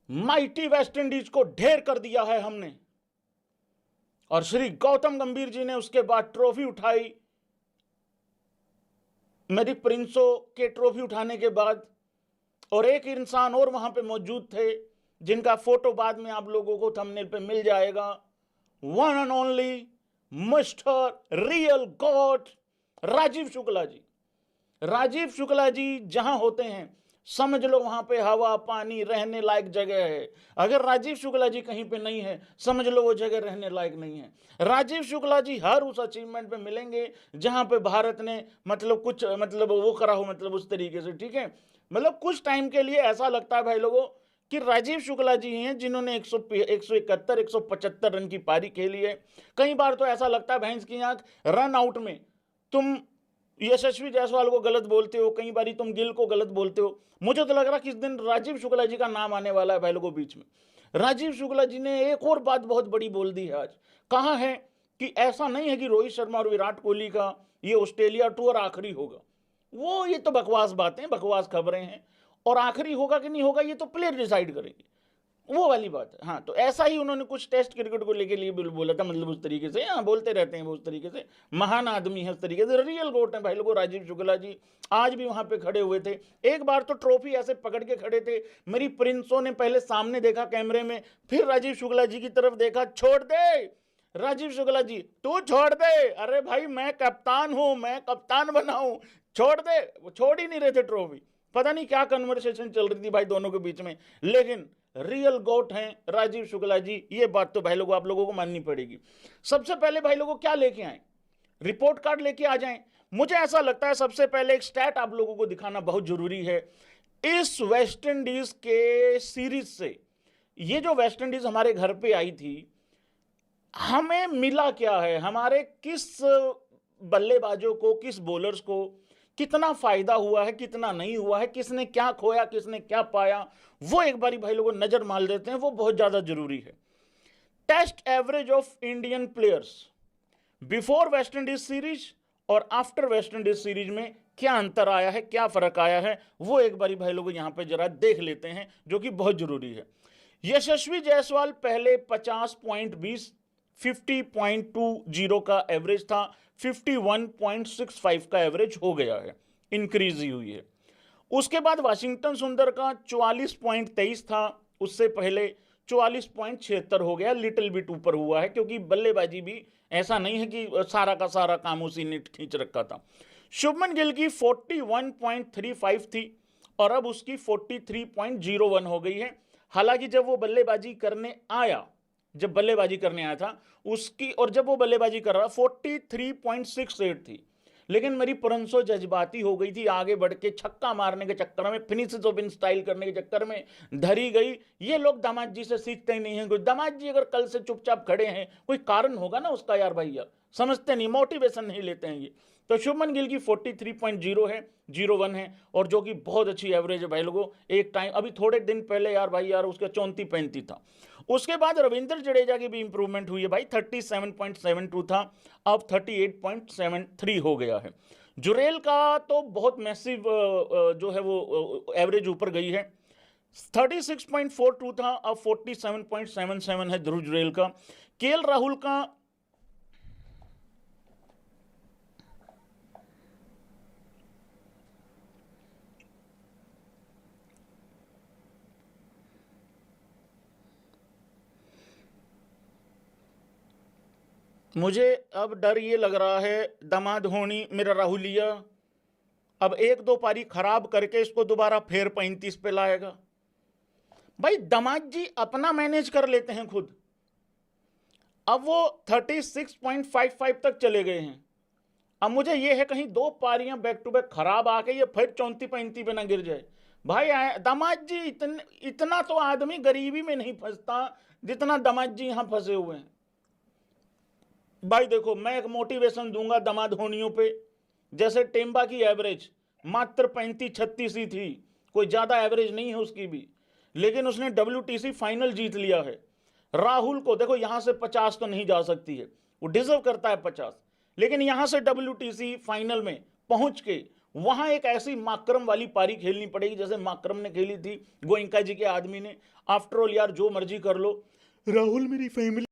Mighty West Indies को ढेर कर दिया है हमने। और श्री गौतम गंभीर जी ने उसके बाद ट्रॉफी उठाई। मेरी प्रिंसों के ट्रॉफी उठाने के बाद और एक इंसान और वहां पे मौजूद थे जिनका फोटो बाद में आप लोगों को थंबनेल पे मिल जाएगा। One and only mister real god Rajiv Shukla ji. Rajiv Shukla ji जहां होते हैं समझ लो वहां पे हवा पानी रहने लायक जगह है। अगर राजीव शुक्ला जी कहीं पे नहीं है समझ लो वो जगह रहने लायक नहीं है। राजीव शुक्ला जी हर उस अचीवमेंट पे मिलेंगे जहां पे भारत ने मतलब कुछ मतलब वो करा हो, मतलब उस तरीके से, ठीक है। मतलब कुछ टाइम के लिए ऐसा लगता है भाई लोगों कि राजीव शुक्ला जी हैं जिन्होंने 171 175 रन की पारी खेली है। कई बार तो ऐसा लगता है भैंस की आंख रन आउट में तुम यशस्वी जायसवाल को गलत बोलते हो, कई बारी तुम गिल को गलत बोलते हो। मुझे तो लग रहा कि इस दिन राजीव शुक्ला जी का नाम आने वाला है भाई लोगों बीच में। राजीव शुक्ला जी ने एक और बात बहुत बड़ी बोल दी है आज। कहा है कि ऐसा नहीं है कि रोहित शर्मा और विराट कोहली का ये ऑस्ट्रेलिया टूर आखिरी होगा। वो ये तो बकवास बातें, बकवास खबरें हैं। और आखिरी होगा कि नहीं होगा ये तो प्लेयर डिसाइड करेंगे, वो वाली बात है। हाँ, तो ऐसा ही उन्होंने कुछ टेस्ट क्रिकेट को लेके लिए बोला था, मतलब उस तरीके से। हाँ, बोलते रहते हैं वो उस तरीके से, महान आदमी है उस तरीके से, रियल गोट है भाई लोगों राजीव शुक्ला जी। आज भी वहां पे खड़े हुए थे। एक बार तो ट्रॉफी ऐसे पकड़ के खड़े थे, मेरी प्रिंसों ने पहले सामने देखा कैमरे में, फिर राजीव शुक्ला जी की तरफ देखा। छोड़ दे राजीव शुक्ला जी, तू छोड़ दे, अरे भाई मैं कप्तान हूं, मैं कप्तान बना हूं, छोड़ दे। वो छोड़ ही नहीं रहे थे ट्रॉफी। पता नहीं क्या कन्वर्सेशन चल रही थी भाई दोनों के बीच में, लेकिन रियल गोट हैं राजीव शुक्ला जी, ये बात तो भाई लोगों आप लोगों को माननी पड़ेगी। सबसे पहले भाई लोगों क्या लेके आए, रिपोर्ट कार्ड लेके आ जाएं। मुझे ऐसा लगता है सबसे पहले एक स्टैट आप लोगों को दिखाना बहुत जरूरी है। इस वेस्ट इंडीज के सीरीज से, ये जो वेस्ट इंडीज हमारे घर पे आई थी, हमें मिला क्या है, हमारे किस बल्लेबाजों को, किस बॉलर्स को कितना फायदा हुआ है, कितना नहीं हुआ है, किसने क्या खोया, किसने क्या पाया, वो एक बारी भाई लोगों नजर मार देते हैं। वो बहुत ज्यादा जरूरी है। Test average of Indian players before West Indies series और आफ्टर वेस्ट इंडीज सीरीज में क्या अंतर आया है, क्या फर्क आया है, वो एक बारी भाई लोग यहां पे जरा देख लेते हैं, जो कि बहुत जरूरी है। यशस्वी जायसवाल पहले 50.20 50.20 का एवरेज था, 51.65 का एवरेज हो गया है, इंक्रीज ही हुई है। उसके बाद वाशिंगटन सुंदर का 44.23 था, उससे पहले 44.76 हो गया, लिटिल बिट ऊपर हुआ है, क्योंकि बल्लेबाजी भी ऐसा नहीं है कि सारा का सारा काम उसी ने खींच रखा था। शुभमन गिल की 41.35 थी और अब उसकी 43.01 हो गई है। हालांकि जब वो बल्लेबाजी करने आया, जब बल्लेबाजी करने आया था उसकी, और जब वो बल्लेबाजी कर रहा 43.68 थी, लेकिन मेरी परंसो जज्बाती हो गई थी, आगे बढ़ के छक्का मारने के चक्कर में, फिनिशेस ऑफ इन स्टाइल करने के चक्कर में धरी गई। ये लोग दामाद जी से सीखते ही नहीं है। दामाद जी अगर कल से चुपचाप खड़े हैं, कोई कारण होगा ना उसका यार भैया, समझते नहीं, मोटिवेशन नहीं लेते हैं ये। तो शुभमन गिल की 43.0 है, 01 है, और जो कि बहुत अच्छी एवरेज है भाई लोगों। एक टाइम अभी थोड़े दिन पहले यार भाई यार उसका 34-35 था। उसके बाद रविंद्र जडेजा की भी इंप्रूवमेंट हुई है भाई, 37.72 था, अब 38.73 हो गया है। जुरेल का तो बहुत मैसिव जो है वो एवरेज ऊपर गई है, 36.42 था, अब 47.77 है ध्रुव जुरेल का। केएल राहुल का मुझे अब डर ये लग रहा है, दामाद होनी मेरा राहुलिया अब एक दो पारी खराब करके इसको दोबारा फिर 35 पे लाएगा। भाई दामाद जी अपना मैनेज कर लेते हैं खुद, अब वो 36.55 तक चले गए हैं। अब मुझे ये है कहीं दो पारियां बैक टू बैक खराब आके ये फिर 34-35 पे ना गिर जाए। भाई दामाद जी इतना तो आदमी गरीबी में नहीं फंसता जितना दामाद जी यहां फंसे हुए हैं। भाई देखो, मैं एक मोटिवेशन दूंगा दामाद होनियों पे। जैसे टेम्बा की एवरेज मात्र 35-36 ही थी, कोई ज्यादा एवरेज नहीं है उसकी भी, लेकिन उसने WTC फाइनल जीत लिया है। राहुल को देखो, यहां से 50 तो नहीं जा सकती है, वो डिजर्व करता है 50, लेकिन यहां से WTC फाइनल में पहुंच के वहां एक ऐसी माकरम वाली पारी खेलनी पड़ेगी जैसे माकरम ने खेली थी गोइंका जी के आदमी ने। आफ्टर ऑल यार जो मर्जी कर लो, राहुल मेरी फैमिली